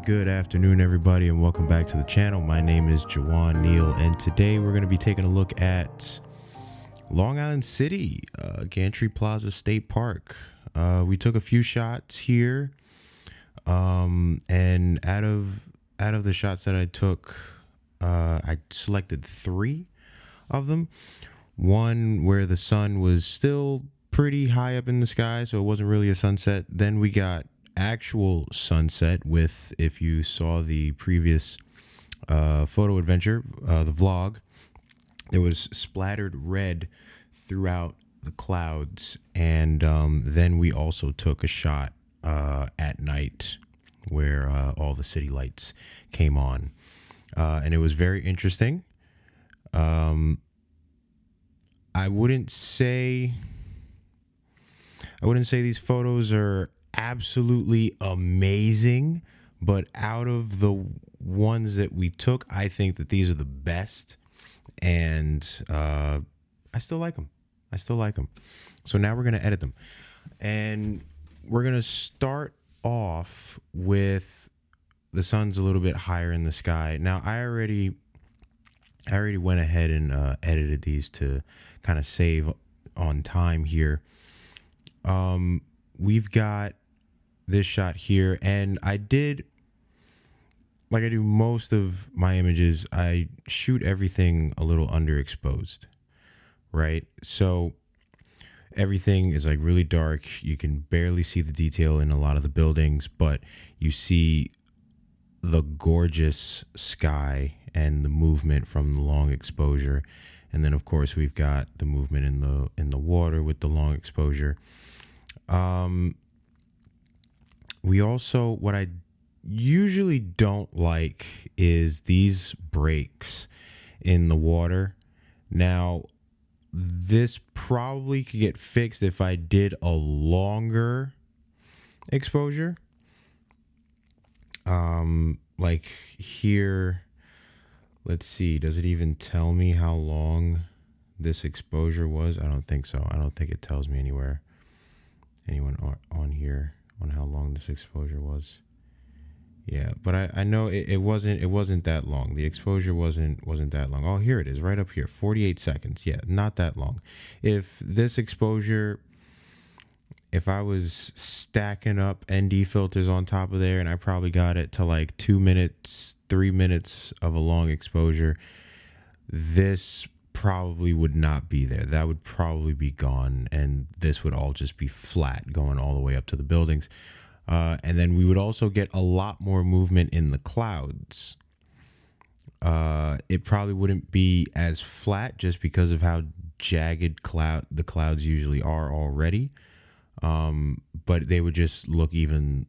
Good afternoon, everybody, and welcome back to the channel. My name is Jawan Neal, and today we're going to be taking a look at Long Island City, Gantry Plaza State Park. We took a few shots here, and out of the shots that I took, I selected 3 of them. One where the sun was still pretty high up in the sky, so it wasn't really a sunset. Then we got actual sunset with, if you saw the previous photo adventure, the vlog, it was splattered red throughout the clouds. And then we also took a shot at night where all the city lights came on, and it was very interesting. I wouldn't say these photos are absolutely amazing, but out of the ones that we took, I think that these are the best, and I still like them. So now we're going to edit them, and we're going to start off with the sun's a little bit higher in the sky. Now, I already went ahead and edited these to kind of save on time here. We've got this shot here, and I did, like I do most of my images, I shoot everything a little underexposed, right? So everything is like really dark. You can barely see the detail in a lot of the buildings, but you see the gorgeous sky and the movement from the long exposure. And then of course we've got the movement in the water with the long exposure. We also, what I usually don't like is these breaks in the water. Now, this probably could get fixed if I did a longer exposure. Like here, let's see, does it even tell me how long this exposure was? I don't think so. I don't think it tells me anywhere. Anyone on here on how long this exposure was? Yeah, but I know it wasn't that long. The exposure wasn't that long. Oh, here it is, right up here, 48 seconds. Yeah, not that long. If this exposure, if I was stacking up ND filters on top of there, and I probably got it to like 2 minutes, 3 minutes of a long exposure, this probably would not be there. That would probably be gone, and this would all just be flat going all the way up to the buildings. And then we would also get a lot more movement in the clouds. It probably wouldn't be as flat just because of how jagged the clouds usually are already. But they would just look even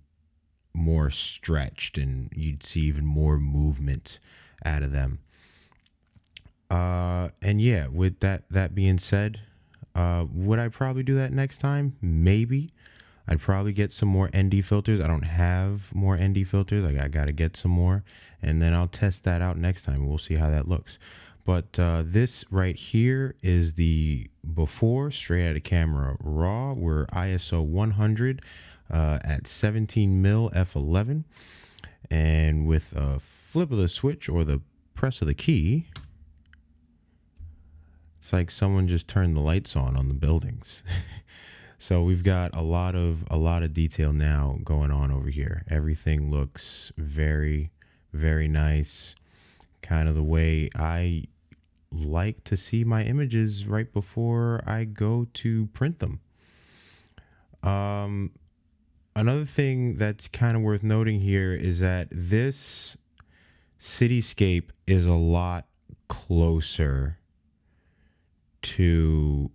more stretched, and you'd see even more movement out of them. And yeah, with that being said, would I probably do that next time? Maybe. I'd probably get some more ND filters. I don't have more ND filters. I got to get some more, and then I'll test that out next time. We'll see how that looks. But this right here is the before, straight out of camera raw. We're ISO 100 at 17 mil f11, and with a flip of the switch or the press of the key, it's like someone just turned the lights on the buildings. So we've got a lot of detail now going on over here. Everything looks very, very nice. Kind of the way I like to see my images right before I go to print them. Another thing that's kind of worth noting here is that this cityscape is a lot closer to,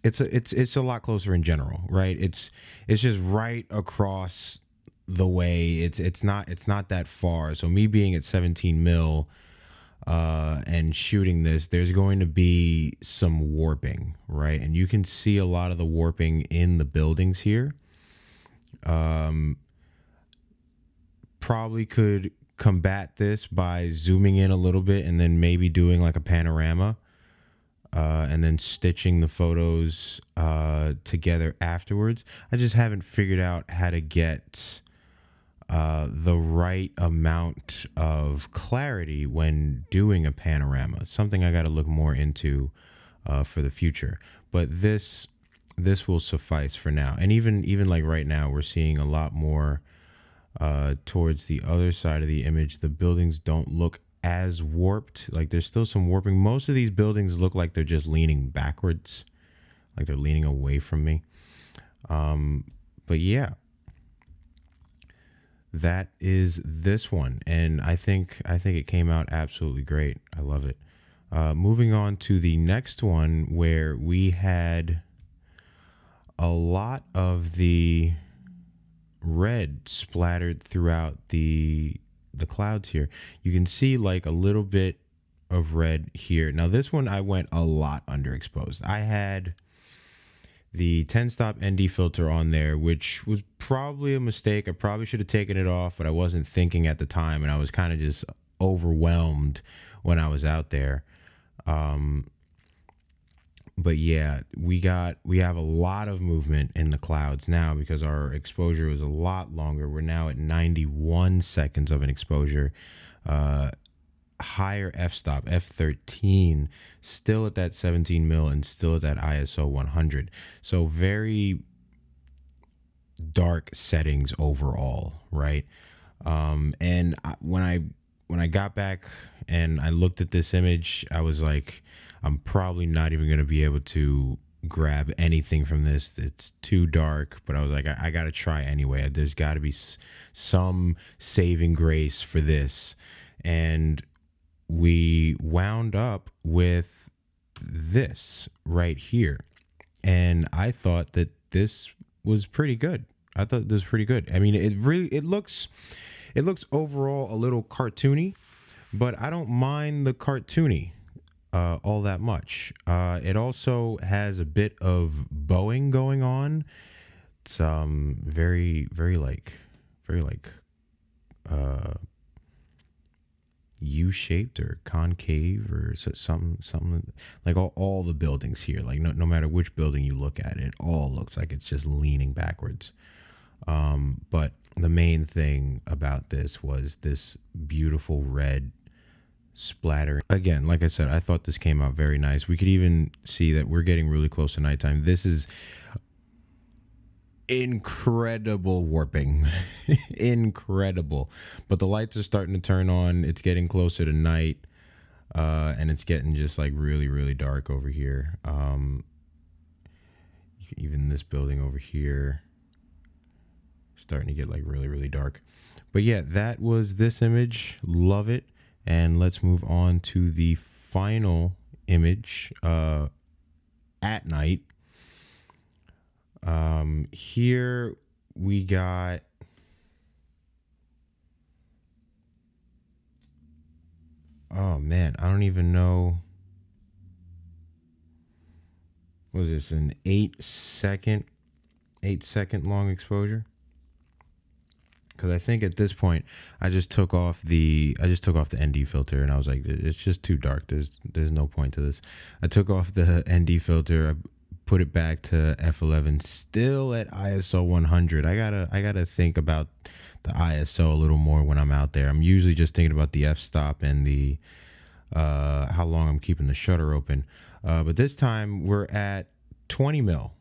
it's a lot closer in general, right? It's just right across the way. It's not that far. So me being at 17 mil and shooting this, there's going to be some warping, right? And you can see a lot of the warping in the buildings here. Probably could combat this by zooming in a little bit and then maybe doing like a panorama, and then stitching the photos together afterwards. I just haven't figured out how to get the right amount of clarity when doing a panorama. Something I got to look more into for the future. But this will suffice for now. And even like right now, we're seeing a lot more towards the other side of the image. The buildings don't look as warped. Like there's still some warping. Most of these buildings look like they're just leaning backwards, like they're leaning away from me. But yeah, that is this one, and I think it came out absolutely great. I love it. Moving on to the next one, where we had a lot of the red splattered throughout the clouds here. You can see like a little bit of red here. Now this one I went a lot underexposed. I had the 10 stop ND filter on there, which was probably a mistake. I probably should have taken it off, but I wasn't thinking at the time, and I was kind of just overwhelmed when I was out there. But yeah, we have a lot of movement in the clouds now because our exposure was a lot longer. We're now at 91 seconds of an exposure. Higher f-stop, f13, still at that 17 mil and still at that ISO 100. So very dark settings overall, right? And when I got back and I looked at this image, I was like, I'm probably not even going to be able to grab anything from this. It's too dark, but I was like, I got to try anyway. There's got to be some saving grace for this. And we wound up with this right here. And I thought that this was pretty good. I thought this was pretty good. I mean, it looks overall a little cartoony, but I don't mind the cartoony all that much. It also has a bit of bowing going on. It's very like U-shaped or concave or something like all the buildings here. Like no matter which building you look at, it all looks like it's just leaning backwards. But the main thing about this was this beautiful red splatter. Again, like I said, I thought this came out very nice. We could even see that we're getting really close to nighttime. This is incredible warping. Incredible. But the lights are starting to turn on. It's getting closer to night. And it's getting just like really dark over here. Even this building over here starting to get like really dark. But yeah, that was this image. Love it. And let's move on to the final image at night. Here we got oh man, I don't even know. What was this, an 8-second long exposure? Because I think at this point I just took off the ND filter, and I was like, it's just too dark. There's no point to this. I took off the ND filter. I put it back to f11, still at ISO 100. I gotta think about the ISO a little more when I'm out there. I'm usually just thinking about the f-stop and the how long I'm keeping the shutter open. But this time we're at 20 mil,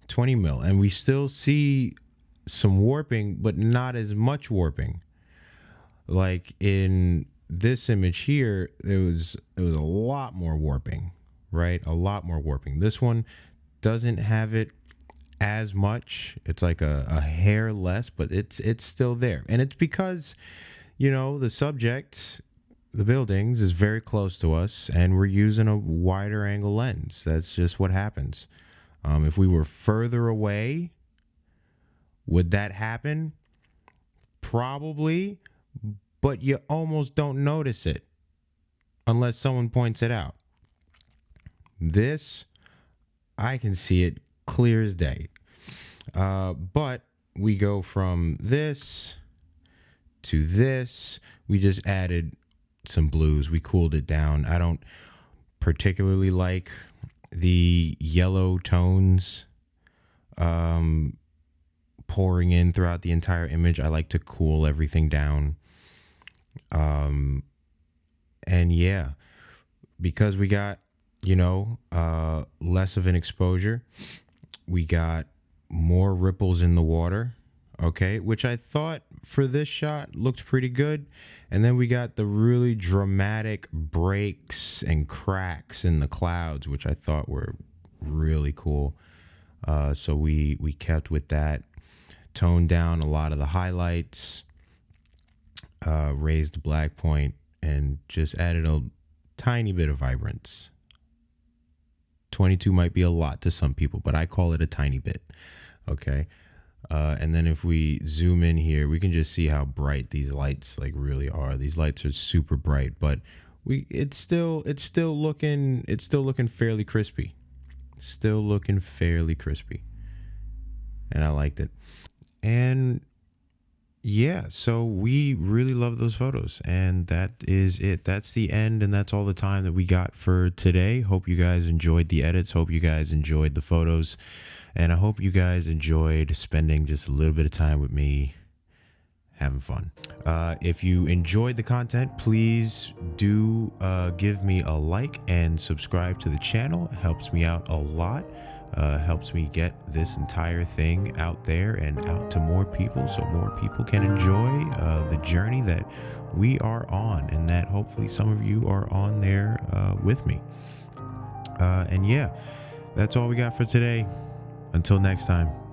and we still see some warping, but not as much warping. Like in this image here, there was a lot more warping, right? A lot more warping. This one doesn't have it as much. It's like a hair less, but it's still there. And it's because, you know, the subject, the buildings, is very close to us, and we're using a wider angle lens. That's just what happens. If we were further away, would that happen? Probably, but you almost don't notice it unless someone points it out. This, I can see it clear as day. But we go from this to this. We just added some blues. We cooled it down. I don't particularly like the yellow tones pouring in throughout the entire image. I like to cool everything down. And yeah, because we got, less of an exposure, we got more ripples in the water, okay, which I thought for this shot looked pretty good. And then we got the really dramatic breaks and cracks in the clouds, which I thought were really cool. So we kept with that, toned down a lot of the highlights, raised the black point, and just added a tiny bit of vibrance. 22 might be a lot to some people, but I call it a tiny bit. Okay. And then if we zoom in here, we can just see how bright these lights like really are. These lights are super bright, but it's still looking fairly crispy. Still looking fairly crispy. And I liked it. And yeah, so we really love those photos, and that is it. That's the end, and that's all the time that we got for today. Hope you guys enjoyed the edits. Hope you guys enjoyed the photos, and I hope you guys enjoyed spending just a little bit of time with me having fun. If you enjoyed the content, please do give me a like and subscribe to the channel. It helps me out a lot. Helps me get this entire thing out there and out to more people, so more people can enjoy the journey that we are on, and that hopefully some of you are on there with me. And yeah, that's all we got for today. Until next time.